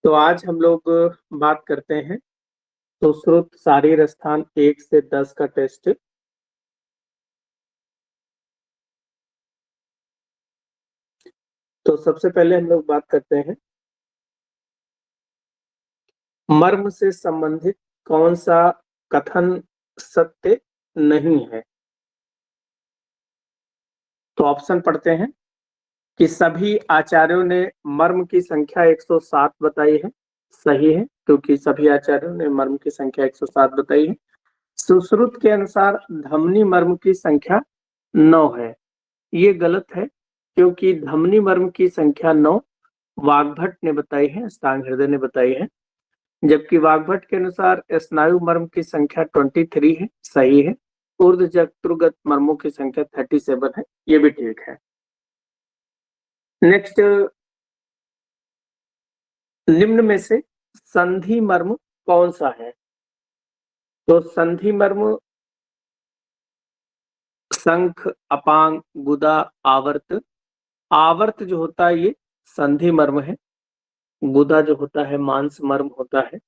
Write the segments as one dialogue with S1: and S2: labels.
S1: तो आज हम लोग बात करते हैं सुश्रुत शारीर स्थान 1 से 10 का टेस्ट। तो सबसे पहले हम लोग बात करते हैं मर्म से संबंधित कौन सा कथन सत्य नहीं है। तो ऑप्शन पढ़ते हैं कि सभी आचार्यों ने मर्म की संख्या 107 बताई है। सही है, क्योंकि सभी आचार्यों ने मर्म की संख्या 107 बताई है। सुश्रुत के अनुसार धमनी मर्म की संख्या 9 है। ये गलत है, क्योंकि धमनी मर्म की संख्या 9 वाग्भट ने बताई है, अष्टांग हृदय ने बताई है। जबकि वाग्भट के अनुसार स्नायु मर्म की संख्या 23 है। सही है। ऊर्ध्व जत्रुगत मर्मों की संख्या 37 है। ये भी ठीक है। नेक्स्ट, निम्न में से संधि मर्म कौन सा है। तो संधि मर्म शंख, अपांग, गुदा, आवर्त। आवर्त जो होता है ये संधि मर्म है। गुदा जो होता है मांस मर्म होता है।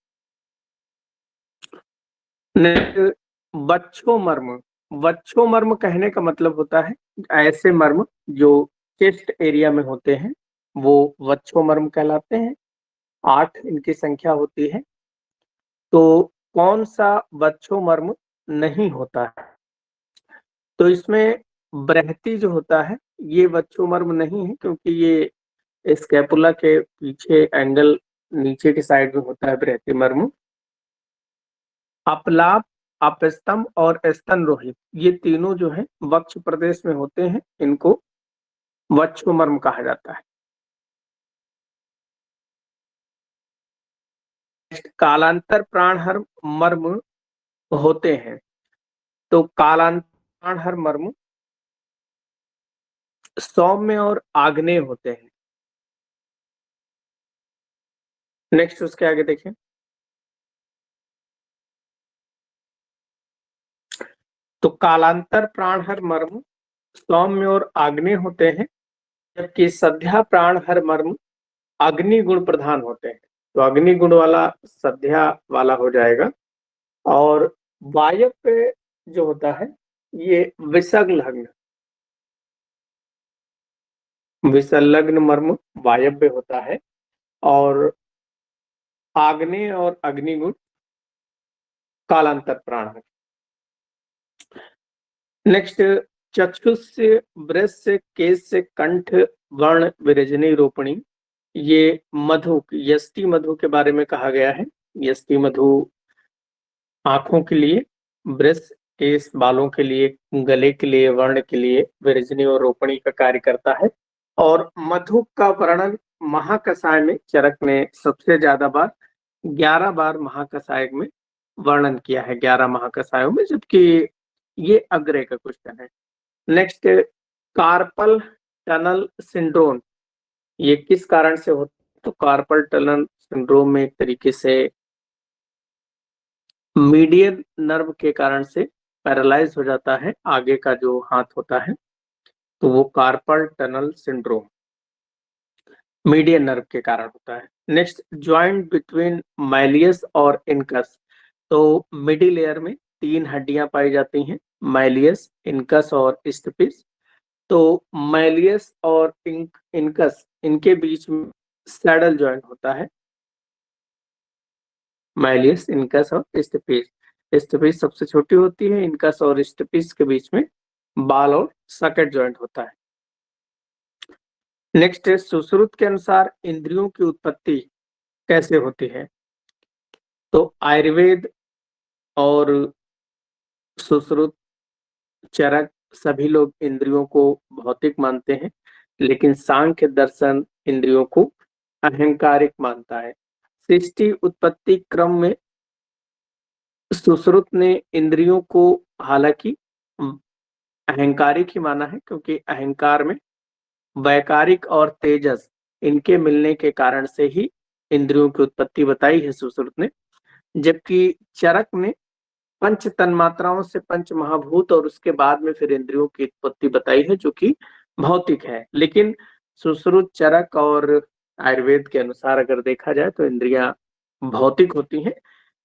S1: वक्षो मर्म, वक्षो मर्म कहने का मतलब होता है ऐसे मर्म जो चेस्ट एरिया में होते हैं, वो वक्षो मर्म कहलाते हैं। 8 इनकी संख्या होती है। तो कौन सा वक्षो मर्म नहीं होता है। तो इसमें बृहति जो होता है ये वक्षो मर्म नहीं है, क्योंकि ये स्कैपुला के पीछे एंगल नीचे की साइड में होता है बृहति मर्म। अपलाप, अपस्तंभ और स्तन रोहित, ये तीनों जो है वक्ष प्रदेश में होते हैं, इनको वक्षो मर्म कहा जाता है। कालांतर प्राणहर मर्म होते हैं। तो कालांतर प्राणहर मर्म सौम्य और आग्नेय होते हैं। नेक्स्ट उसके आगे देखें। तो कालांतर प्राणहर मर्म सौम्य और आग्नेय होते हैं, जबकि सध्या प्राणहर मर्म अग्नि गुण प्रधान होते हैं। तो अग्नि गुण वाला सध्या वाला हो जाएगा। और वायव्य जो होता है ये विसंलग्न, विसंलग्न मर्म वायव्य होता है। और आग्नेय और अग्निगुण कालांतर प्राण है। नेक्स्ट, चक्षुष्य, वृष्य, केश, कंठ, वर्ण, विरजनी, रोपणी, ये मधु, यष्टि मधु के बारे में कहा गया है। यष्टि मधु आंखों के लिए, वृष केश बालों के लिए, गले के लिए, वर्ण के लिए, विरजनी और रोपणी का कार्य करता है। और मधु का वर्णन महाकसाय में चरक ने सबसे ज्यादा बार 11 बार महाकसाय में वर्णन किया है, 11 महाकसायों में, जबकि ये अग्रे का क्वेश्चन है। नेक्स्ट, कार्पल टनल सिंड्रोम, ये किस कारण से होता है। तो कार्पल टनल सिंड्रोम में एक तरीके से मीडियन नर्व के कारण से पैरालाइज हो जाता है आगे का जो हाथ होता है, तो वो carpal tunnel syndrome median nerve के कारण होता है। नेक्स्ट, ज्वाइंट बिटवीन माइलियस और इनकस, तो मिडिल लेयर में 3 हड्डियां पाई जाती हैं, माइलियस, इनकस और स्टिपिस। तो माइलियस और इनकस, इनके बीच में सैडल ज्वाइंट होता है। माइलियस, इनकस और स्टिपिस, स्टिपिस सबसे छोटी होती है, इनकस और स्टिपिस के बीच में बाल और सॉकेट ज्वाइंट होता है। नेक्स्ट है, सुश्रुत के अनुसार इंद्रियों की उत्पत्ति कैसे होती है। तो आयुर्वेद और सुश्रुत, चरक, सभी लोग इंद्रियों को भौतिक मानते हैं, लेकिन सांख्य दर्शन इंद्रियों को अहंकारिक मानता है। सृष्टि उत्पत्ति क्रम में सुश्रुत ने इंद्रियों को हालांकि अहंकारिक ही माना है, क्योंकि अहंकार में वैकारिक और तेजस, इनके मिलने के कारण से ही इंद्रियों की उत्पत्ति बताई है सुश्रुत ने। जबकि चरक ने पंच तन्मात्राओं से पंच महाभूत और उसके बाद में फिर इंद्रियों की उत्पत्ति बताई है, जो कि भौतिक है। लेकिन सुश्रुत, चरक और आयुर्वेद के अनुसार अगर देखा जाए तो इंद्रियां भौतिक होती हैं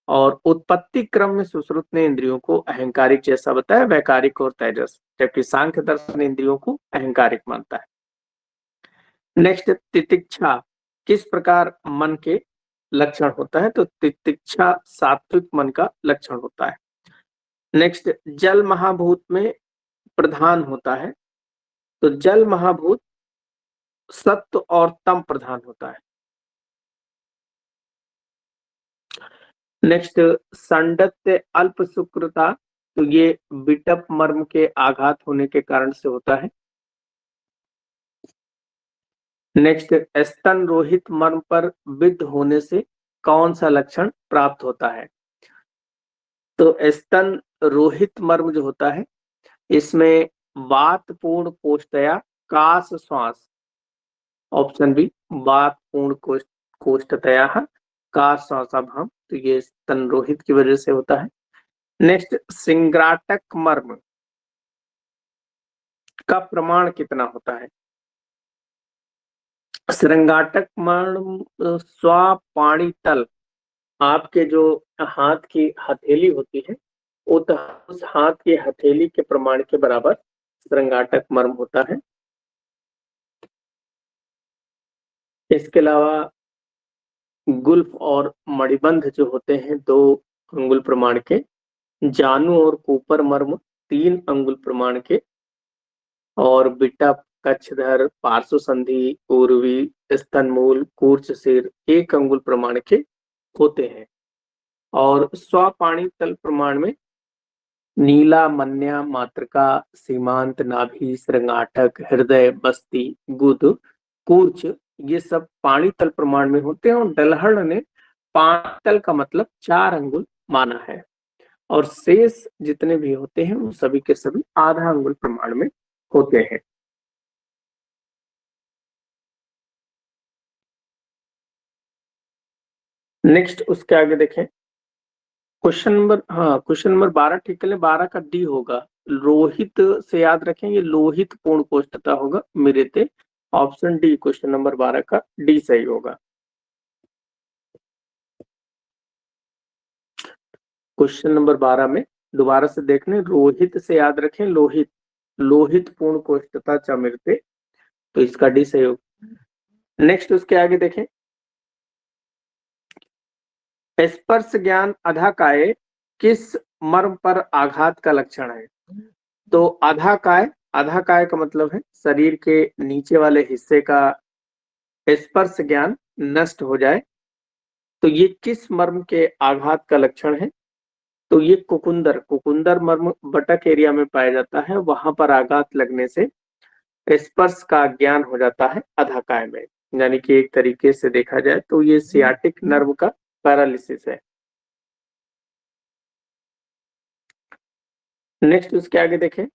S1: और उत्पत्ति क्रम में सुश्रुत ने इंद्रियों को अहंकारिक जैसा बताया, वैकारिक और तेजस, जबकि सांख्य दर्शन इंद्रियों को अहंकारिक मानता है। नेक्स्ट, तितिक्षा किस प्रकार मन के लक्षण होता है? तो तितिक्षा सात्विक मन का लक्षण होता है। नेक्स्ट, जल महाभूत में प्रधान होता है, तो जल महाभूत सत्व और तम प्रधान होता है। नेक्स्ट, संडत्य अल्प सुकृता, तो ये विटप मर्म के आघात होने के कारण से होता है। नेक्स्ट, स्तन रोहित मर्म पर विद्ध होने से कौन सा लक्षण प्राप्त होता है? तो स्तन रोहित मर्म जो होता है इसमें वातपूर्ण कोष्ठया काश श्वास, ऑप्शन बी वातपूर्ण कोष्ठतया काश श्वासाभाम, तो ये स्तन रोहित की वजह से होता है। नेक्स्ट, सिंग्राटक मर्म का प्रमाण कितना होता है? श्रृंगाटक मर्म स्वापाणी तल, आपके जो हाथ की हथेली होती है उस हाथ की हथेली के प्रमाण के बराबर श्रृंगाटक मर्म होता है। इसके अलावा गुल्फ और मणिबंध जो होते हैं 2 अंगुल प्रमाण के, जानू और कूपर मर्म 3 अंगुल प्रमाण के, और बिटप, कच्छधर, पार्श्व संधि, पूर्वी, स्तनमूल, कूर्च सिर 1 अंगुल प्रमाण के होते हैं। और स्वापाणी तल प्रमाण में नीला, मन्या, मातृका, सीमांत, नाभि, श्रृंगाटक, हृदय, बस्ती, गुद, कूर्च, ये सब पाणी तल प्रमाण में होते हैं। और डलहड़ ने पाणी तल का मतलब 4 अंगुल माना है, और शेष जितने भी होते हैं वो सभी के सभी आधा अंगुल प्रमाण में होते हैं। नेक्स्ट, उसके आगे देखें क्वेश्चन नंबर 12 ठीक है, 12 का डी होगा। लोहित से याद रखें, ये लोहित पूर्ण कोष्ठता होगा मेरे थे। ऑप्शन डी क्वेश्चन नंबर 12 का डी सही होगा। क्वेश्चन नंबर 12 में दोबारा से देखने, रोहित से याद रखें, लोहित, लोहित पूर्ण कोष्ठता चमृते, तो इसका डी सही होगा। नेक्स्ट, उसके आगे देखें, स्पर्श ज्ञान अधाकाय किस मर्म पर आघात का लक्षण है? तो अधाकाय, अधाकाय का मतलब है शरीर के नीचे वाले हिस्से का स्पर्श ज्ञान नष्ट हो जाए, तो ये किस मर्म के आघात का लक्षण है? तो ये कुकुंदर, कुकुंदर मर्म बटक एरिया में पाया जाता है, वहां पर आघात लगने से स्पर्श का ज्ञान हो जाता है अधाकाय में। यानी कि एक तरीके से देखा जाए तो ये सियाटिक नर्व का पैरालिसिस है। नेक्स्ट, उसके आगे देखें,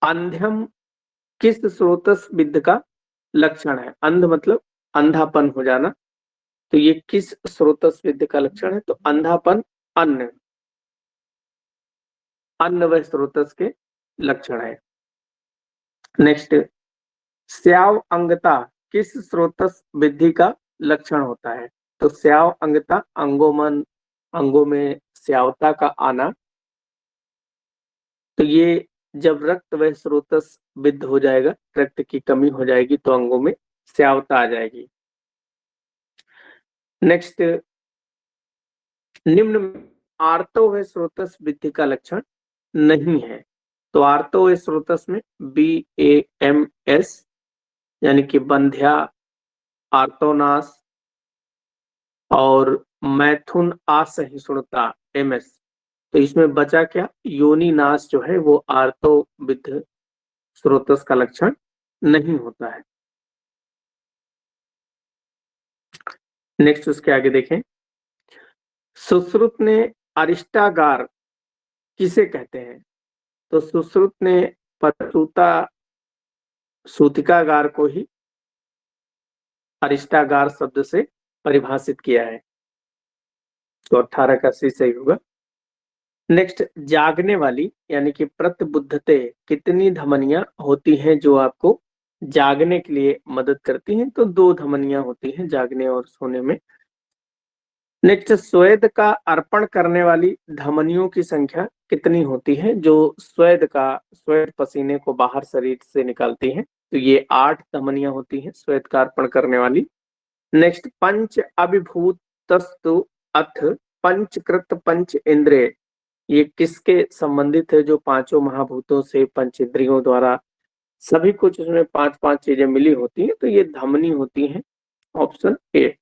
S1: अंध्यम किस स्रोतस विद्ध का लक्षण है? अंध मतलब अंधापन हो जाना, तो ये किस स्रोतस विद्ध का लक्षण है? तो अंधापन अन्न, अन्न व स्रोतस के लक्षण है। नेक्स्ट, स्याव अंगता किस स्रोतस विद्धि का लक्षण होता है? तो स्याव अंगता अंगों में स्यावता का आना, तो ये जब रक्त व स्रोतस विद्ध हो जाएगा, रक्त की कमी हो जाएगी तो अंगों में स्यावता आ जाएगी। नेक्स्ट, निम्न आर्तो व स्रोतस विद्धि का लक्षण नहीं है, तो आर्तो व स्रोतस में BAMS यानी कि बंध्या, आर्तोनास और मैथुन असहिष्णुता MS, तो इसमें बचा क्या? योनि नाश जो है वो आर्तो विद्ध स्रोतस का लक्षण नहीं होता है। नेक्स्ट, उसके आगे देखें, सुश्रुत ने अरिष्टागार किसे कहते हैं? तो सुश्रुत ने प्रसूता सूतिकागार को ही अरिष्टागार शब्द से परिभाषित किया है, तो 18 का सी सही होगा। नेक्स्ट, जागने वाली यानी कि प्रतबुद्धते कितनी धमनियां होती हैं जो आपको जागने के लिए मदद करती हैं, तो 2 धमनियां होती हैं जागने और सोने में। नेक्स्ट, स्वेद का अर्पण करने वाली धमनियों की संख्या कितनी होती है? जो स्वेद पसीने को बाहर शरीर से निकालती हैं, तो ये 8 धमनियां होती हैं स्वेद का अर्पण करने वाली। नेक्स्ट, पंच अभिभूतस्तु अथ पंचकृत पंच इंद्रिय, ये किसके संबंधित है? जो पांचों महाभूतों से पंच इंद्रियों द्वारा सभी कुछ उसमें 5-5 चीजें मिली होती हैं, तो ये धमनी होती हैं, ऑप्शन ए।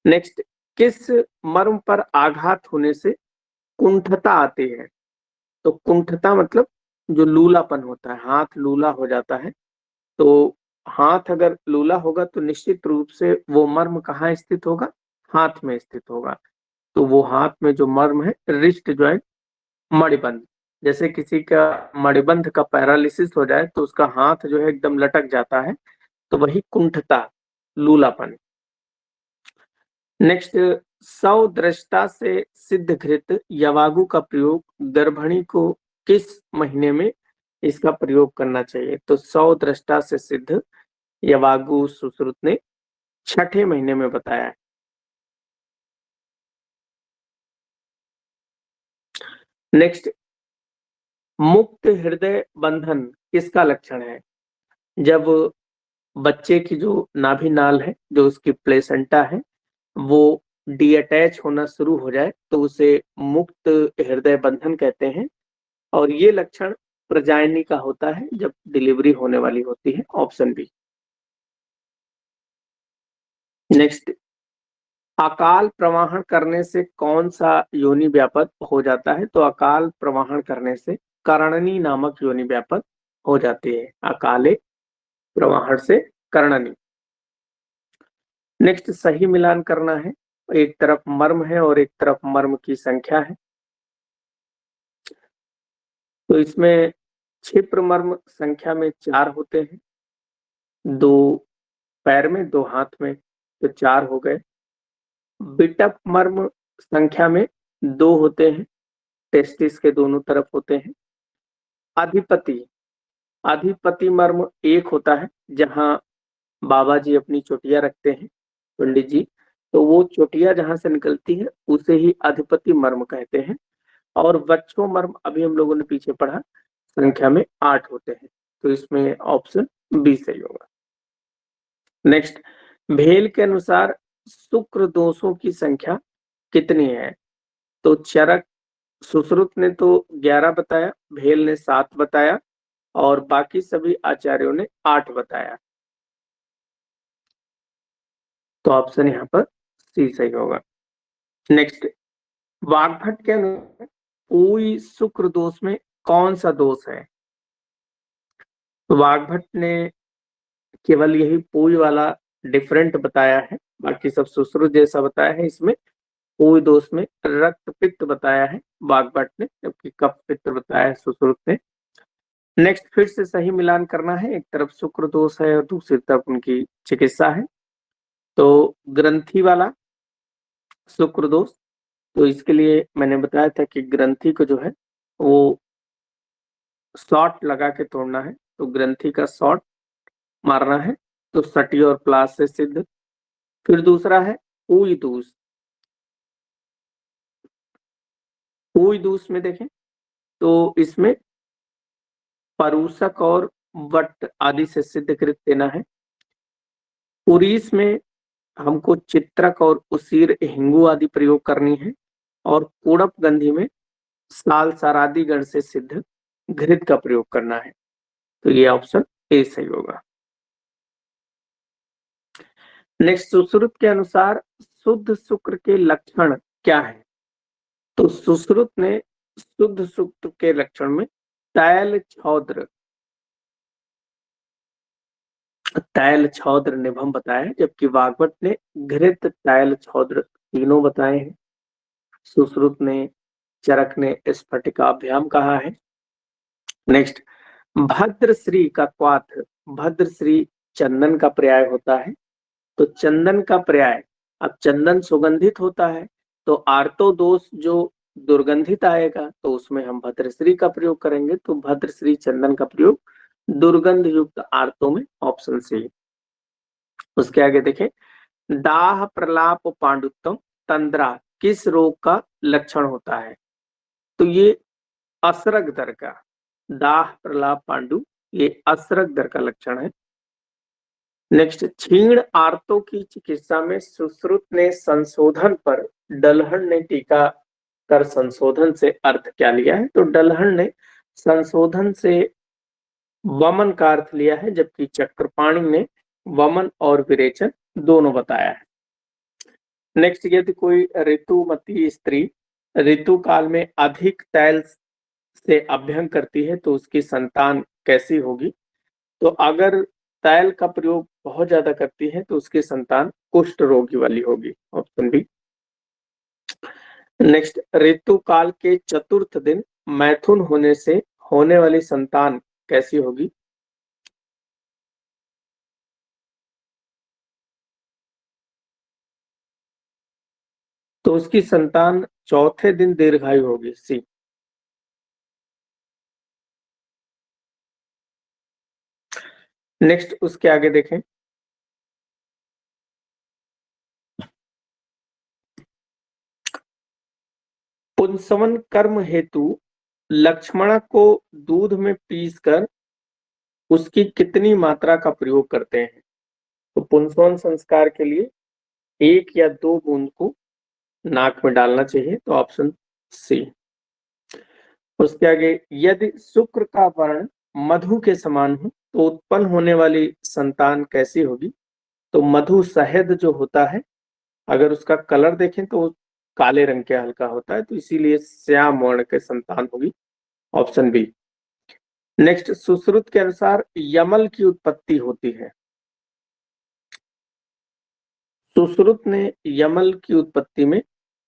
S1: नेक्स्ट, किस मर्म पर आघात होने से कुंठता आती है? तो कुंठता मतलब जो लूलापन होता है, हाथ लूला हो जाता है। तो हाथ अगर लूला होगा तो निश्चित रूप से वो मर्म कहाँ स्थित होगा? हाथ में स्थित होगा। तो वो हाथ में जो मर्म है, रिस्ट जॉइंट, मणिबंध। जैसे किसी का मणिबंध का पैरालिसिस हो जाए तो उसका हाथ जो है एकदम लटक जाता है, तो वही कुंठता, लूलापन। नेक्स्ट, सौदृष्टा से सिद्ध घृत यवागु का प्रयोग गर्भणी को किस महीने में इसका प्रयोग करना चाहिए? तो सौदृष्टा से सिद्ध यवागु सुश्रुत ने 6ठे महीने में बताया है। नेक्स्ट, मुक्त हृदय बंधन किसका लक्षण है? जब बच्चे की जो नाभि नाल है, जो उसकी प्लेसेंटा है, वो डीअटैच होना शुरू हो जाए तो उसे मुक्त हृदय बंधन कहते हैं। और ये लक्षण प्रजायनी का होता है जब डिलीवरी होने वाली होती है, ऑप्शन बी। नेक्स्ट, अकाल प्रवाहन करने से कौन सा योनि व्यापक हो जाता है? तो अकाल प्रवाहन करने से कर्णनी नामक योनि व्यापक हो जाती है, अकाले प्रवाहन से कर्णनी। नेक्स्ट, सही मिलान करना है। एक तरफ मर्म है और एक तरफ मर्म की संख्या है, तो इसमें क्षिप्र मर्म संख्या में 4 होते हैं, 2 पैर में 2 हाथ में, तो 4 हो गए। बिटप मर्म संख्या में 2 होते हैं, टेस्टिस के दोनों तरफ होते हैं। अधिपति अधिपति मर्म 1 होता है, जहां बाबा जी अपनी चोटियां रखते हैं, पंडित जी, तो वो चोटियां जहां से निकलती है उसे ही अधिपति मर्म कहते हैं। और वक्षो मर्म अभी हम लोगों ने पीछे पढ़ा, संख्या में 8 होते हैं, तो इसमें ऑप्शन बी सही होगा। नेक्स्ट, भेल के अनुसार शुक्र दोषों की संख्या कितनी है? तो चरक सुश्रुत ने तो 11 बताया, भेल ने 7 बताया और बाकी सभी आचार्यों ने 8 बताया, तो ऑप्शन यहाँ पर सी सही होगा। नेक्स्ट, वाग्भट के अनुसार पूई शुक्र दोष में कौन सा दोष है? तो वाग्भट ने केवल यही पूई वाला डिफरेंट बताया है, बाकी सब सुश्रुत जैसा बताया है। इसमें पूई दोष में रक्त पित्त बताया है वाग्भट ने, जबकि कफ पित्त बताया है सुश्रुत ने। नेक्स्ट, फिर से सही मिलान करना है, एक तरफ शुक्र दोष है और दूसरी तरफ उनकी चिकित्सा है। तो ग्रंथि वाला शुक्र दोष, तो इसके लिए मैंने बताया था कि ग्रंथि को जो है वो शॉट लगा के तोड़ना है, तो ग्रंथि का शॉट मारना है, तो सटी और प्लास से सिद्ध। फिर दूसरा है पूई दोष। पूई दोष में देखें तो इसमें परूसक और वट आदि से सिद्ध कृत देना है। पुरीस में हमको चित्रक और उसीर हिंगू आदि प्रयोग करनी है। और कोड़प गंधी में साल सारादि गण से सिद्ध घृत का प्रयोग करना है, तो ये ऑप्शन ए सही होगा। नेक्स्ट, सुश्रुत के अनुसार शुद्ध शुक्र के लक्षण क्या है? तो सुश्रुत ने शुद्ध शुक्र के लक्षण में तैल छौद्र निभम बताया है, जबकि वाग्भट ने घृत तैल छौद्र तीनों बताए हैं। सुश्रुत ने चरक ने स्फटिकाभ्याम कहा है। नेक्स्ट, भद्रश्री का क्वाथ, भद्रश्री चंदन का पर्याय होता है, तो चंदन का पर्याय, अब चंदन सुगंधित होता है, तो आर्तो दोष जो दुर्गंधित आएगा तो उसमें हम भद्रश्री का प्रयोग करेंगे, तो भद्रश्री चंदन का प्रयोग दुर्गंध युक्त आर्तों में, ऑप्शन सी। उसके आगे देखें, दाह प्रलाप पांडुत्तम तंद्रा किस रोग का लक्षण होता है? तो ये असरग दर का, दाह प्रलाप पांडु, ये असरग दर का लक्षण है। नेक्स्ट, क्षीण आर्तों की चिकित्सा में सुश्रुत ने संशोधन पर डलहन ने टीका कर संशोधन से अर्थ क्या लिया है? तो डलहन ने संशोधन से वमन का अर्थ लिया है, जबकि चक्रपाणि ने वमन और विरेचन दोनों बताया है। नेक्स्ट, यदि कोई ऋतुमती स्त्री ऋतु काल में अधिक तैल से अभ्यंग करती है तो उसकी संतान कैसी होगी? तो अगर तैल का प्रयोग बहुत ज्यादा करती है तो उसकी संतान कुष्ठ रोगी वाली होगी, ऑप्शन बी। नेक्स्ट, ऋतु काल के चतुर्थ दिन मैथुन होने से होने वाली संतान कैसी होगी? तो उसकी संतान चौथे दिन दीर्घायु होगी, सी। नेक्स्ट, उसके आगे देखें, पुंसवन कर्म हेतु लक्ष्मण को दूध में पीसकर उसकी कितनी मात्रा का प्रयोग करते हैं? तो पुंसवन संस्कार के लिए 1 या 2 बूंद को नाक में डालना चाहिए, तो ऑप्शन सी। उसके आगे, यदि शुक्र का वर्ण मधु के समान हो तो उत्पन्न होने वाली संतान कैसी होगी? तो मधु शहद जो होता है, अगर उसका कलर देखें तो काले रंग के हल्का होता है, तो इसीलिए श्याम वर्ण के संतान होगी, ऑप्शन बी। नेक्स्ट, सुश्रुत के अनुसार यमल की उत्पत्ति होती है। सुश्रुत ने यमल की उत्पत्ति में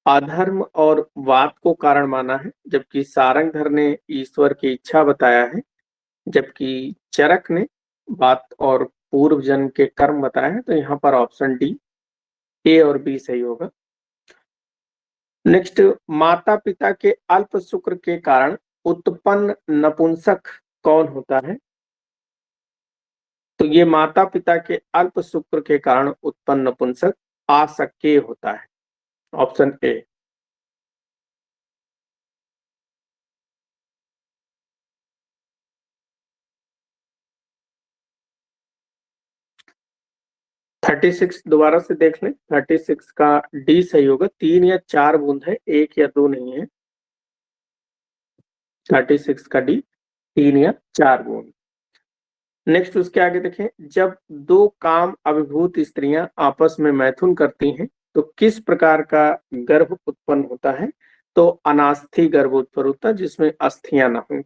S1: अधर्म और वात को कारण माना है, जबकि सारंगधर ने ईश्वर की इच्छा बताया है, जबकि चरक ने वात और पूर्व जन्म के कर्म बताया है। तो यहाँ पर ऑप्शन डी, ए और बी सही होगा। नेक्स्ट, माता पिता के अल्प शुक्र के कारण उत्पन्न नपुंसक कौन होता है? तो ये माता पिता के अल्प शुक्र के कारण उत्पन्न नपुंसक आसक्य होता है, ऑप्शन ए। 36 दोबारा से देख लें, 36 का डी सही होगा। 3 या 4 बूंद है, 1 या 2 नहीं है। 36 का डी 3 या 4 बूंद। नेक्स्ट, उसके आगे देखें, जब दो काम अभिभूत स्त्रियां आपस में मैथुन करती हैं तो किस प्रकार का गर्भ उत्पन्न होता है? तो अनास्थि गर्भ उत्पन्न होता है, जिसमें अस्थियां न हो।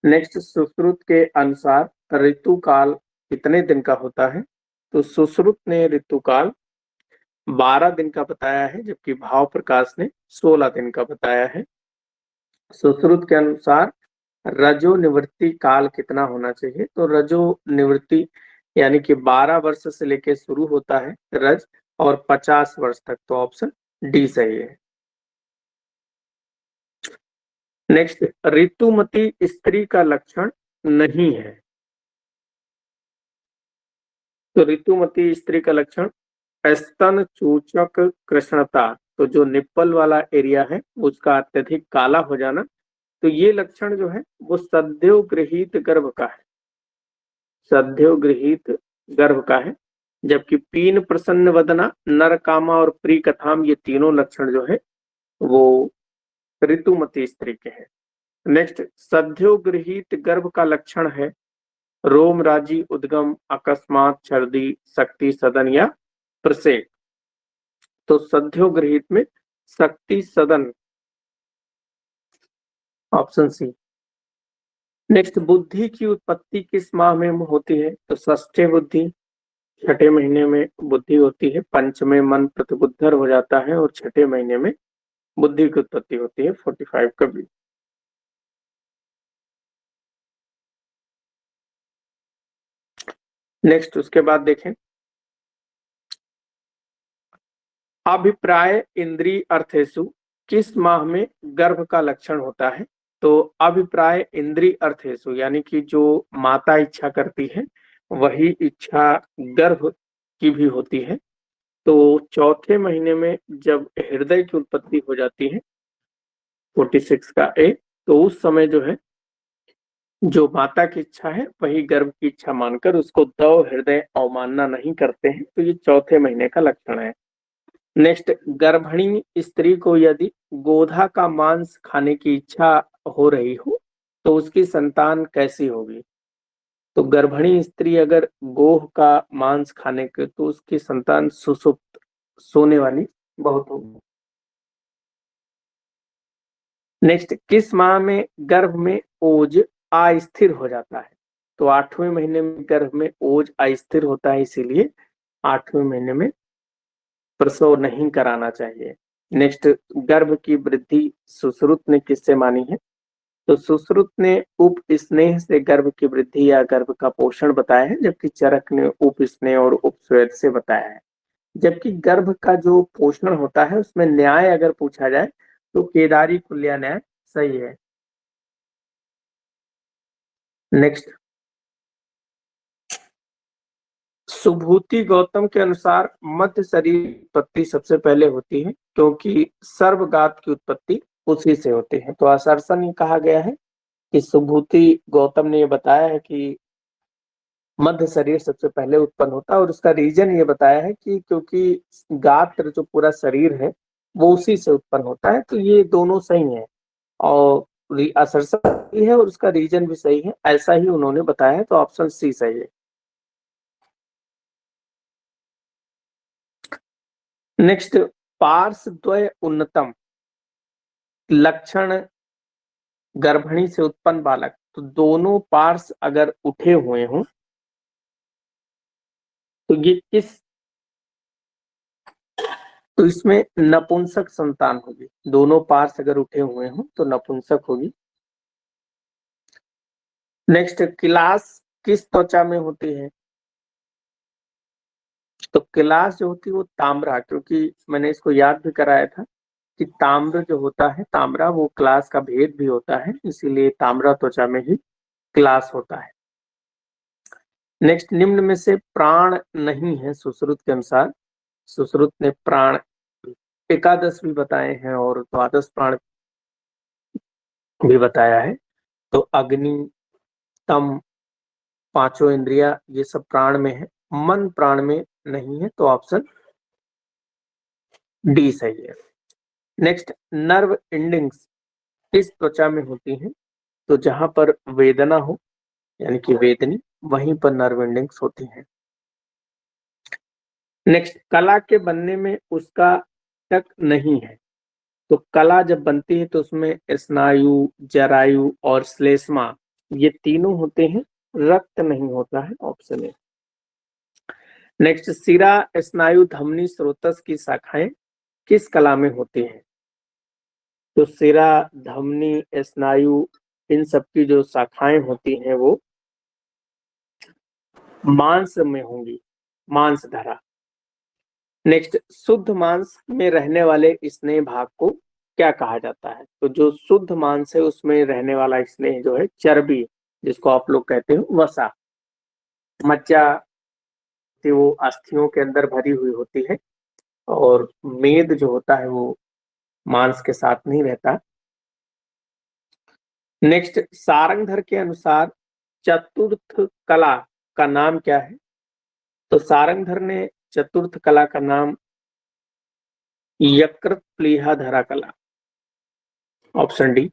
S1: नेक्स्ट, सुश्रुत के अनुसार ऋतु काल कितने दिन का होता है? तो सुश्रुत ने ऋतु काल 12 दिन का बताया है, जबकि भाव प्रकाश ने 16 दिन का बताया है। सुश्रुत के अनुसार रजो निवृत्ति काल कितना होना चाहिए? तो रजो निवृत्ति यानी कि 12 वर्ष से लेके शुरू होता है रज, और 50 वर्ष तक, तो ऑप्शन डी सही है। नेक्स्ट, ऋतुमती स्त्री का लक्षण नहीं है। तो ऋतुमती स्त्री का लक्षण स्तन चूचक कृष्णता, तो जो निप्पल वाला एरिया है उसका अत्यधिक काला हो जाना, तो ये लक्षण जो है वो सद्यो गृहीत गर्भ का है, सद्यो गृहीत गर्भ का है। जबकि पीन प्रसन्न वदना, नर कामा और प्री कथाम, ये तीनों लक्षण जो है वो ऋतुमती स्त्री के हैं। नेक्स्ट, सद्यो गृहीत गर्भ का लक्षण है रोम राजी उद्गम, अकस्मात छर्दी, शक्ति सदन या प्रसेक। तो सद्यो गृहीत में शक्ति सदन, ऑप्शन सी। नेक्स्ट, बुद्धि की उत्पत्ति किस माह में होती है? तो षष्ठे बुद्धि, छठे महीने में बुद्धि होती है। पंचमे मन प्रतिबुद्धर हो जाता है और छठे महीने में बुद्धि की उत्पत्ति होती है, 45 का बी। नेक्स्ट, उसके बाद देखें, अभिप्राय इंद्रिय अर्थेशु किस माह में गर्भ का लक्षण होता है? तो अभिप्राय इंद्रिय अर्थेषु, यानी कि जो माता इच्छा करती है वही इच्छा गर्भ की भी होती है। तो चौथे महीने में जब हृदय की उत्पत्ति हो जाती है 46 का ए, तो उस समय जो है जो माता की इच्छा है वही गर्भ की इच्छा मानकर उसको दव हृदय अवमानना नहीं करते हैं। तो ये चौथे महीने का लक्षण है। नेक्स्ट, गर्भिणी स्त्री को यदि गोधा का मांस खाने की इच्छा हो रही हो तो उसकी संतान कैसी होगी? तो गर्भिणी स्त्री अगर गोह का मांस खाने के तो उसकी संतान सुसुप्त, सोने वाली बहुत होगी। नेक्स्ट, किस माह में गर्भ में ओज अस्थिर हो जाता है? तो 8वें महीने में गर्भ में ओज अस्थिर होता है, इसीलिए 8वें महीने में प्रसव नहीं कराना चाहिए। नेक्स्ट, गर्भ की वृद्धि सुश्रुत ने किससे मानी है? तो सुश्रुत ने उप स्नेह से गर्भ की वृद्धि या गर्भ का पोषण बताया है, जबकि चरक ने उप स्नेह और उपस्वेद से बताया है। जबकि गर्भ का जो पोषण होता है उसमें न्याय अगर पूछा जाए तो केदारी कुल्या न्याय सही है। नेक्स्ट, सुभूति गौतम के अनुसार मध्य शरीर उत्पत्ति सबसे पहले होती है क्योंकि सर्वगात की उत्पत्ति उसी से होती है। तो असर्सन ये कहा गया है कि सुभूति गौतम ने ये बताया है कि मध्य शरीर सबसे पहले उत्पन्न होता है और उसका रीजन ये बताया है कि क्योंकि गात्र जो पूरा शरीर है वो उसी से उत्पन्न होता है। तो ये दोनों सही है और असर्सन सही है और उसका रीजन भी सही है, ऐसा ही उन्होंने बताया है। तो ऑप्शन सी सही है। नेक्स्ट, पार्श्वद्वय उन्नतम लक्षण गर्भिणी से उत्पन्न बालक, तो दोनों पार्श्व अगर उठे हुए हों तो ये किस, तो इसमें नपुंसक संतान होगी। दोनों पार्श्व अगर उठे हुए हों तो नपुंसक होगी। नेक्स्ट, क्लास किस त्वचा में होती है? तो क्लास जो होती है वो ताम्रा, क्योंकि मैंने इसको याद भी कराया था कि ताम्र जो होता है, ताम्रा वो क्लास का भेद भी होता है, इसीलिए ताम्रा त्वचा में ही क्लास होता है। नेक्स्ट, निम्न में से प्राण नहीं है सुश्रुत के अनुसार। सुश्रुत ने प्राण एकादश भी बताए हैं और द्वादश प्राण भी बताया है। तो अग्नि, तम, पांचों इंद्रिया ये सब प्राण में है, मन प्राण में नहीं है। तो ऑप्शन डी सही है। नेक्स्ट, नर्व एंडिंग्स किस त्वचा में होती हैं? तो जहां पर वेदना हो यानी कि वेदनी, वहीं पर नर्व एंडिंग्स होती हैं। नेक्स्ट, कला के बनने में उसका तक नहीं है। तो कला जब बनती है तो उसमें स्नायु, जरायु और श्लेष्मा ये तीनों होते हैं, रक्त नहीं होता है। Option A. नेक्स्ट, शिरा, स्नायु, धमनी, स्रोतस की शाखाएं किस कला में होती हैं? तो शिरा, धमनी, स्नायु इन सब की जो शाखाएं होती हैं वो मांस में होंगी, मांस धरा। नेक्स्ट, शुद्ध मांस में रहने वाले स्नेह भाग को क्या कहा जाता है? तो जो शुद्ध मांस है उसमें रहने वाला स्नेह जो है चर्बी, जिसको आप लोग कहते हो वसा। मज्जा थी वो अस्थियों के अंदर भरी हुई होती है और मेद जो होता है वो मांस के साथ नहीं रहता। नेक्स्ट, सारंगधर के अनुसार चतुर्थ कला का नाम क्या है? तो सारंगधर ने चतुर्थ कला का नाम यकृत प्लीहा धरा कला, ऑप्शन डी।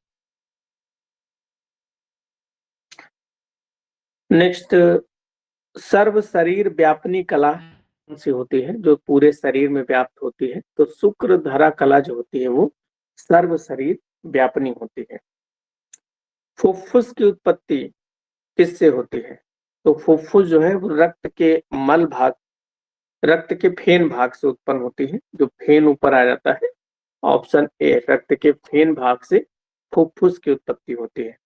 S1: नेक्स्ट, सर्व शरीर व्यापनी कला कौन सी होती है जो पूरे शरीर में व्याप्त होती है? तो शुक्र धरा कला जो होती है वो सर्व शरीर व्यापनी होती है। फुफ्फुस की उत्पत्ति किससे होती है? तो फुफ्फुस जो है वो रक्त के मल भाग, रक्त के फेन भाग से उत्पन्न होती है, जो फेन ऊपर आ जाता है। ऑप्शन ए, रक्त के फेन भाग से फुफ्फुस की उत्पत्ति होती है।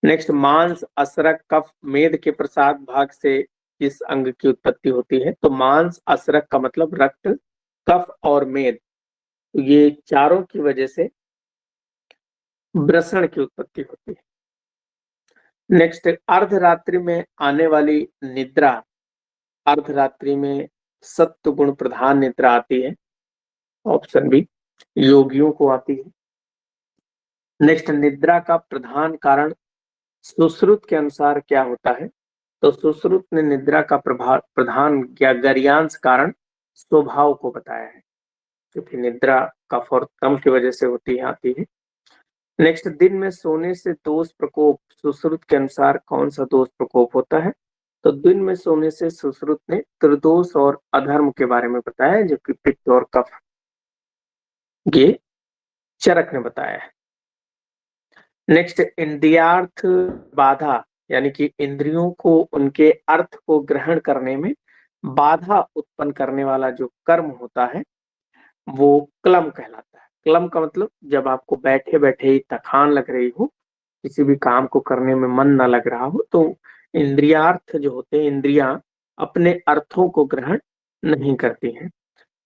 S1: नेक्स्ट, मांस, असरक, कफ, मेद के प्रसाद भाग से किस अंग की उत्पत्ति होती है? तो मांस, असरक का मतलब रक्त, कफ और मेद, तो ये चारों की वजह से ब्रसण की उत्पत्ति होती है। नेक्स्ट, अर्धरात्रि में आने वाली निद्रा, अर्धरात्रि में सत्व गुण प्रधान निद्रा आती है, ऑप्शन बी, योगियों को आती है। नेक्स्ट, निद्रा का प्रधान कारण सुश्रुत के अनुसार क्या होता है? तो सुश्रुत ने निद्रा का प्रधान या गर्यांश कारण स्वभाव को बताया है, क्योंकि निद्रा कफ और तम की वजह से होती है, आती है। नेक्स्ट, दिन में सोने से दोष प्रकोप सुश्रुत के अनुसार कौन सा दोष प्रकोप होता है? तो दिन में सोने से सुश्रुत ने त्रिदोष और अधर्म के बारे में बताया, जो कि पित्त और कफ, ये चरक ने बताया है। नेक्स्ट, इंद्रियार्थ बाधा, यानी कि इंद्रियों को उनके अर्थ को ग्रहण करने में बाधा उत्पन्न करने वाला जो कर्म होता है वो क्लम कहलाता है। क्लम का मतलब जब आपको बैठे बैठे ही थकान लग रही हो, किसी भी काम को करने में मन ना लग रहा हो, तो इंद्रियार्थ जो होते हैं, इंद्रियां अपने अर्थों को ग्रहण नहीं करती हैं।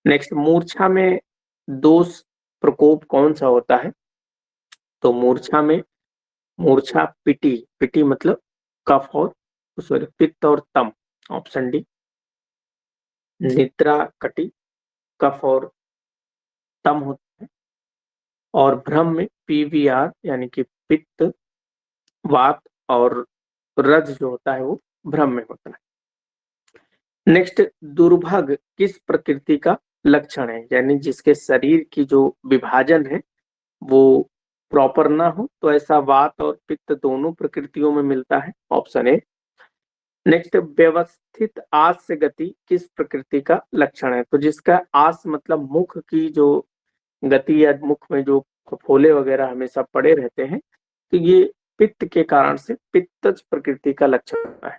S1: नेक्स्ट, मूर्छा में दोष प्रकोप कौन सा होता है? तो मूर्छा पिटी, पिटी मतलब कफ और सॉरी पित्त और तम, ऑप्शन डी। निद्रा कटी, कफ और तम होता है। और भ्रम में पीवीआर यानी कि पित्त, वात और रज जो होता है वो भ्रम में होता है। नेक्स्ट, दुर्भग किस प्रकृति का लक्षण है? यानी जिसके शरीर की जो विभाजन है वो प्रॉपर ना हो, तो ऐसा वात और पित्त दोनों प्रकृतियों में मिलता है, ऑप्शन ए। नेक्स्ट, व्यवस्थित आस से गति किस प्रकृति का लक्षण है? तो जिसका आस मतलब मुख की जो गति या मुख में जो फफोले वगैरह हमेशा पड़े रहते हैं, तो ये पित्त के कारण से पित्तज प्रकृति का लक्षण है।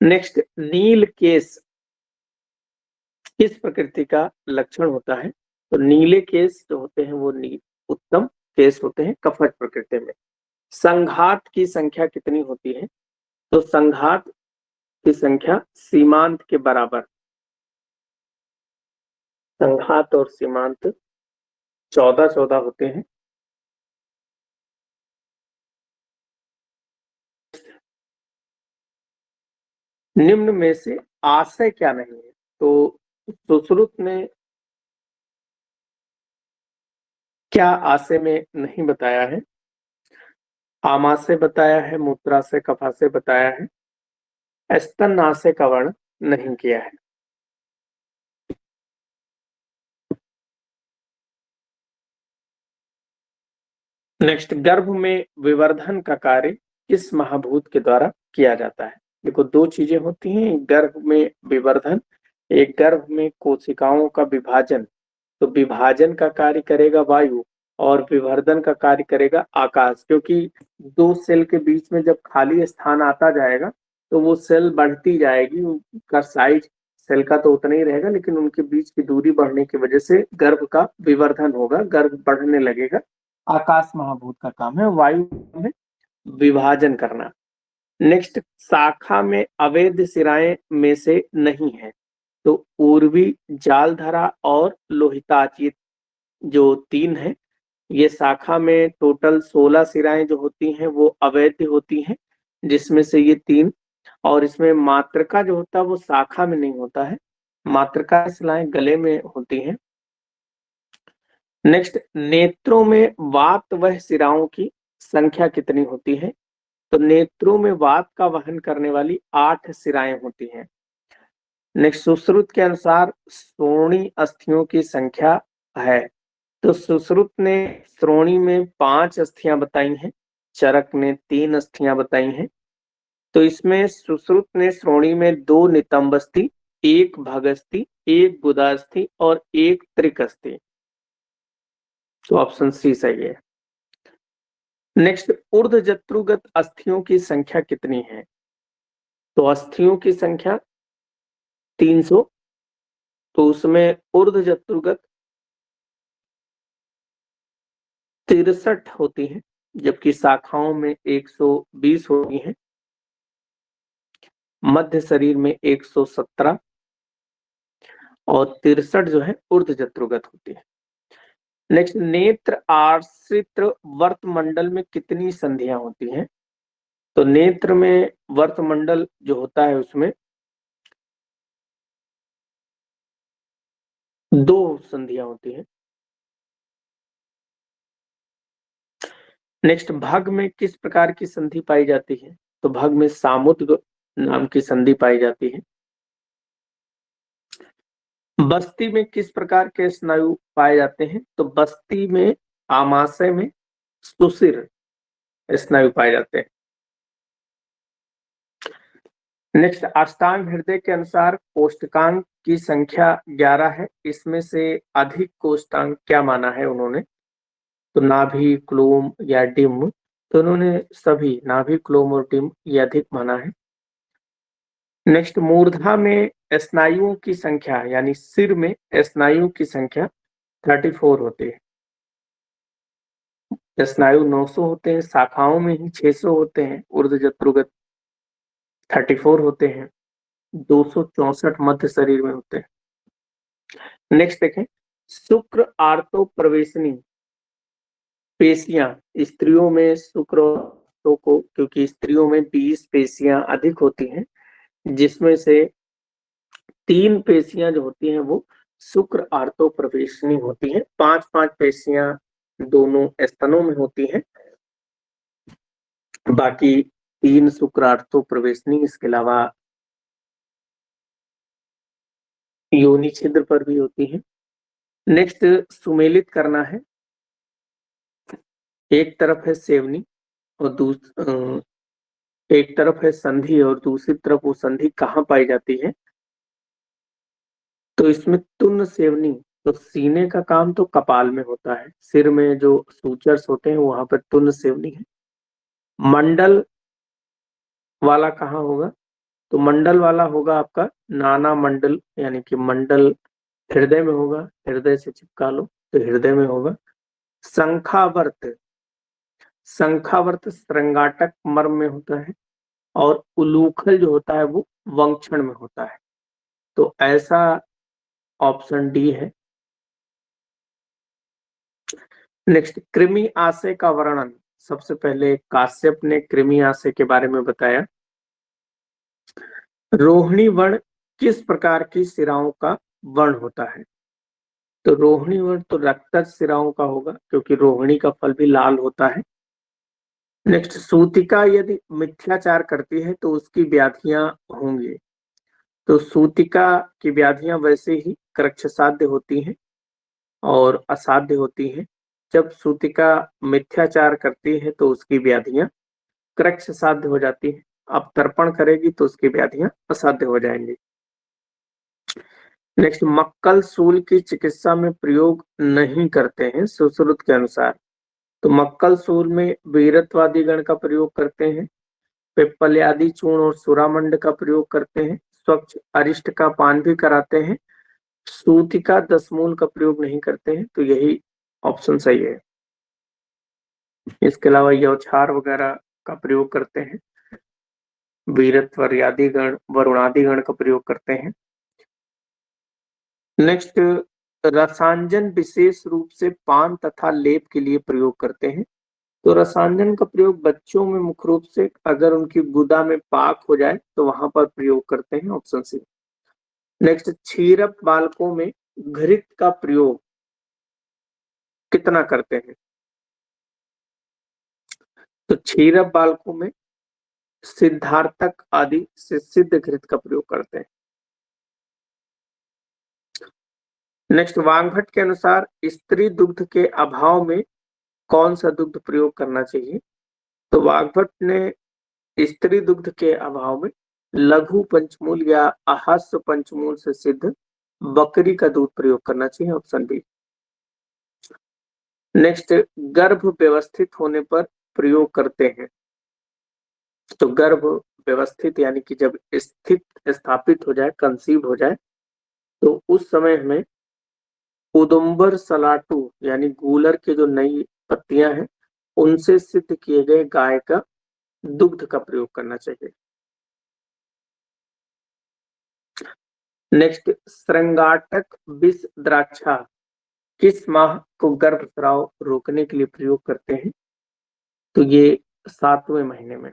S1: नेक्स्ट, नील केस किस प्रकृति का लक्षण होता है? तो नीले केस जो होते हैं वो उत्तम केस होते हैं, कफज प्रकृति में। संघात की संख्या कितनी होती है? तो संघात की संख्या सीमांत के बराबर। संघात और सीमांत 14-14 होते हैं। निम्न में से आशय क्या नहीं है? तो सुश्रुत ने क्या आशय में नहीं बताया है? आमाशय बताया है, मूत्राशय, कफाशय बताया है, स्तनाशय का वर्ण नहीं किया है। नेक्स्ट, गर्भ में विवर्धन का कार्य किस महाभूत के द्वारा किया जाता है? देखो, दो चीजें होती हैं गर्भ में विवर्धन, एक गर्भ में कोशिकाओं का विभाजन। तो विभाजन का कार्य करेगा वायु और विवर्धन का कार्य करेगा आकाश, क्योंकि दो सेल के बीच में जब खाली स्थान आता जाएगा तो वो सेल बढ़ती जाएगी, उनका साइज सेल का तो उतना ही रहेगा, लेकिन उनके बीच की दूरी बढ़ने की वजह से गर्भ का विवर्धन होगा, गर्भ बढ़ने लगेगा। आकाश महाभूत का काम है, वायु में विभाजन करना। नेक्स्ट, शाखा में अवैध सिराएं में से नहीं है। तो पूर्वी, जालधरा और लोहिताच, ये जो तीन है, ये शाखा में टोटल 16 सिराएं जो होती हैं वो अवैध होती हैं, जिसमें से ये तीन। और इसमें मातृका जो होता है वो शाखा में नहीं होता है, मातृका शिलाएं गले में होती हैं। नेक्स्ट, नेत्रों में वात वह सिराओं की संख्या कितनी होती है? तो नेत्रों में वात का वहन करने वाली 8 सिराएं होती हैं। नेक्स्ट, सुश्रुत के अनुसार श्रोणी अस्थियों की संख्या है। तो सुश्रुत ने श्रोणी में 5 अस्थियां बताई हैं, चरक ने 3 अस्थियां बताई हैं। तो इसमें सुश्रुत ने श्रोणी में 2 नितंब अस्थि, 1 भगस्थि, 1 गुदास्थि और 1 त्रिकस्थि। तो ऑप्शन सी सही है। नेक्स्ट, ऊर्ध्वजत्रुगत अस्थियों की संख्या कितनी है? तो अस्थियों की संख्या 300। तो उसमें ऊर्ध्वजत्रुगत 63 होती हैं, जबकि शाखाओं में 120 होती हैं। मध्य शरीर में 117 और 63 जो है ऊर्ध्वजत्रुगत होती है। नेक्स्ट, नेत्र आश्रित वर्तमंडल में कितनी संधियां होती हैं? तो नेत्र में वर्तमंडल जो होता है उसमें 2 संधियां होती हैं। नेक्स्ट, भग में किस प्रकार की संधि पाई जाती है? तो भग में सामुद्र नाम की संधि पाई जाती है। बस्ती में किस प्रकार के स्नायु पाए जाते हैं? तो बस्ती में आमाशय में सुषिर स्नायु पाए जाते हैं। नेक्स्ट, अष्टांग हृदय के अनुसार कोष्ठकांग की संख्या 11 है, इसमें से अधिक कोष्ठांग क्या माना है उन्होंने? तो नाभि, क्लोम या डिम्ब। तो उन्होंने सभी नाभि, क्लोम और डिम्ब ये अधिक माना है। नेक्स्ट, मूर्धा में स्नायुओं की संख्या यानी सिर में स्नायुओं की संख्या 34 होती है। स्नायु 900 होते हैं, शाखाओं में ही 600 होते हैं, ऊर्ध्वजत्रुगत 34 होते हैं, 264 मध्य शरीर में होते हैं। नेक्स्ट देखें, शुक्र आर्तो प्रवेशनी पेशियां स्त्रियों में शुक्र को, क्योंकि स्त्रियों में 20 पेशियां अधिक होती हैं, जिसमें से 3 पेशियां जो होती हैं वो शुक्र आर्तो प्रवेशनी होती हैं। 5-5 पेशियां दोनों स्तनों में होती हैं, बाकी 3 शुक्र आर्तो प्रवेशनी, इसके अलावा योनि छिद्र पर भी होती है। नेक्स्ट, सुमेलित करना है। एक तरफ है सेवनी और एक तरफ है संधि और दूसरी तरफ वो संधि कहाँ पाई जाती है? तो इसमें तुन्न सेवनी, तो सीने का काम तो कपाल में होता है, सिर में जो सूचर्स होते हैं वहां पर तुन्न सेवनी है। मंडल वाला कहाँ होगा? तो मंडल वाला होगा आपका नाना मंडल, यानी कि मंडल हृदय में होगा, हृदय से चिपका लो तो हृदय में होगा। शंखावर्त, शंखावर्त श्रृंगाटक मर्म में होता है और उलूखल जो होता है वो वंक्षण में होता है। तो ऐसा ऑप्शन डी है। नेक्स्ट, कृमि आशय का वर्णन। सबसे पहले काश्यप ने कृमि आशय के बारे में बताया। रोहिणी वर्ण किस प्रकार की शिराओं का वर्ण होता है? तो रोहिणी वर्ण तो रक्तज शिराओं का होगा, क्योंकि रोहिणी का फल भी लाल होता है। नेक्स्ट, सूतिका यदि मिथ्याचार करती है तो उसकी व्याधियां होंगी। तो सूतिका की व्याधियां वैसे ही कृच्छ साध्य होती हैं और असाध्य होती हैं। जब सूतिका मिथ्याचार करती है तो उसकी व्याधियां कृच्छ साध्य हो जाती है। अब तर्पण करेगी तो उसकी व्याधियां असाध्य हो जाएंगी। नेक्स्ट, मक्कल सूल की चिकित्सा में प्रयोग नहीं करते हैं सुश्रुत के अनुसार। तो मक्कल सूल में वीरत्वादि गण का प्रयोग करते हैं, पिप्पल्यादि चूर्ण और सुरामंड का प्रयोग करते हैं, स्वच्छ अरिष्ट का पान भी कराते हैं, सूतिका दशमूल का प्रयोग नहीं करते हैं। तो यही ऑप्शन सही है। इसके अलावा यौछार वगैरह का प्रयोग करते हैं, वीरत्वर्यादि गण वरुणादि गण का प्रयोग करते हैं। नेक्स्ट, रसांजन विशेष रूप से पान तथा लेप के लिए प्रयोग करते हैं। तो रसांजन का प्रयोग बच्चों में मुख्य रूप से अगर उनकी गुदा में पाक हो जाए तो वहां पर प्रयोग करते हैं, ऑप्शन सी। नेक्स्ट, क्षीरप बालकों में घृत का प्रयोग कितना करते हैं? तो क्षीरप बालकों में सिद्धार्थक आदि से सिद्ध घृत का प्रयोग करते हैं। नेक्स्ट, वाग्भट के अनुसार स्त्री दुग्ध के अभाव में कौन सा दुग्ध प्रयोग करना चाहिए? तो वाग्भट ने स्त्री दुग्ध के अभाव में लघु पंचमूल या अहस्य पंचमूल से सिद्ध बकरी का दूध प्रयोग करना चाहिए, ऑप्शन बी। नेक्स्ट, गर्भ व्यवस्थित होने पर प्रयोग करते हैं। तो गर्भ व्यवस्थित यानी कि जब स्थित स्थापित हो जाए, कंसीव हो जाए, तो उस समय हमें उदुम्बर सलाटू यानी गूलर के जो नई पत्तियां हैं उनसे सिद्ध किए गए गाय का दुग्ध का प्रयोग करना चाहिए। नेक्स्ट, श्रृंगाटक विष द्राक्षा किस माह को गर्भस्राव रोकने के लिए प्रयोग करते हैं? तो ये 7वें महीने में।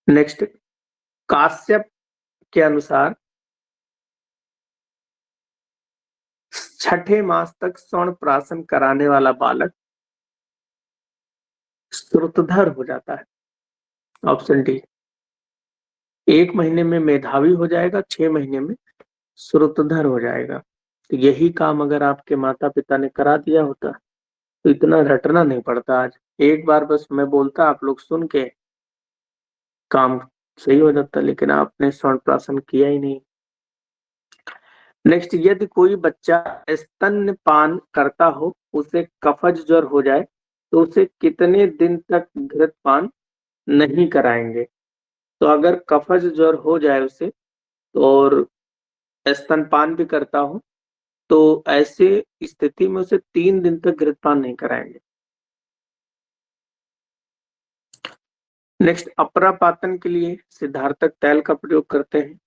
S1: नेक्स्ट, काश्यप के अनुसार 6ठे मास तक स्वर्ण प्राशन कराने वाला बालक श्रुतधर हो जाता है। Option D. 1 महीने में मेधावी हो जाएगा, 6 महीने में श्रुतधर हो जाएगा। तो यही काम अगर आपके माता पिता ने करा दिया होता तो इतना रटना नहीं पड़ता। आज एक बार बस मैं बोलता, आप लोग सुन के काम सही हो जाता, लेकिन आपने स्वर्ण प्राशन किया ही नहीं। नेक्स्ट, यदि कोई बच्चा स्तनपान करता हो, उसे कफज ज्वर हो जाए तो उसे कितने दिन तक घृतपान नहीं कराएंगे? तो अगर कफज ज्वर हो जाए उसे और स्तनपान भी करता हो तो ऐसे स्थिति में उसे 3 दिन तक घृतपान नहीं कराएंगे। नेक्स्ट, अपरापातन के लिए सिद्धार्थक तैल का प्रयोग करते हैं,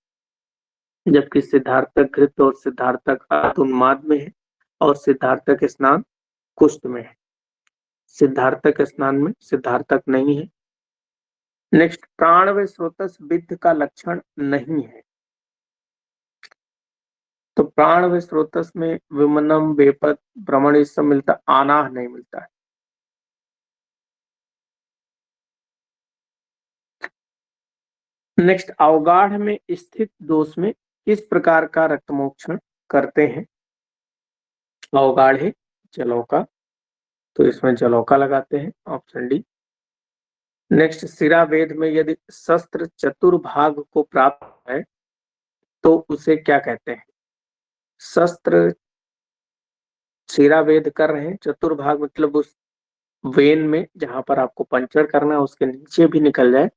S1: जबकि सिद्धार्थक घृत और सिद्धार्थक उन्माद में है और सिद्धार्थक स्नान कुष्ठ में है। सिद्धार्थक स्नान में सिद्धार्थक नहीं है। नेक्स्ट, प्राण व स्रोतस विद्ध का लक्षण नहीं है, तो प्राण व स्रोतस में विमनम, बेपत, भ्रमण इस सब मिलता, आनाह नहीं मिलता है। नेक्स्ट, अवगाढ़ में स्थित दोष में किस प्रकार का रक्तमोक्षण करते हैं? अवगाढ़ है जलौका, तो इसमें जलौका लगाते हैं। Option D. नेक्स्ट, शिरावेद में यदि शस्त्र चतुर्भाग को प्राप्त है तो उसे क्या कहते हैं? शस्त्र शिरावेद कर रहे हैं, चतुर्भाग मतलब उस वेन में जहां पर आपको पंचर करना है उसके नीचे भी निकल जाए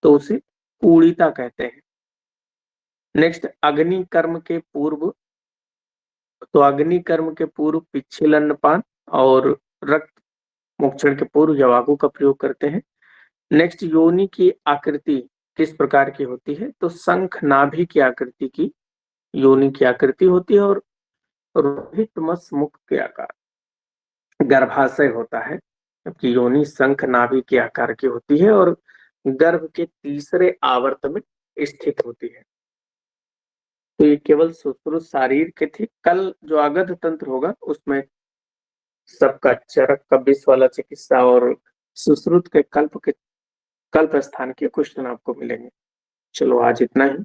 S1: तो उसे पूड़िता कहते हैं। नेक्स्ट, अग्नि कर्म के पूर्व, तो अग्नि कर्म के पूर्व पिच्छिल अन्नपान और रक्त मोक्षण के पूर्व जवागु का प्रयोग करते हैं। नेक्स्ट, योनि की आकृति किस प्रकार की होती है? तो शंख नाभि की आकृति की योनि की आकृति होती है और रोहित मस मुख के आकार, गर्भाशय होता है, जबकि योनि शंख नाभि के आकार की होती है और गर्भ के तीसरे आवर्त में स्थित होती है। तो ये केवल सुश्रुत शारीर के थे। कल जो आगध तंत्र होगा उसमें सबका चरक का विष वाला चिकित्सा और सुश्रुत के कल्प स्थान के क्वेश्चन आपको मिलेंगे। चलो आज इतना ही।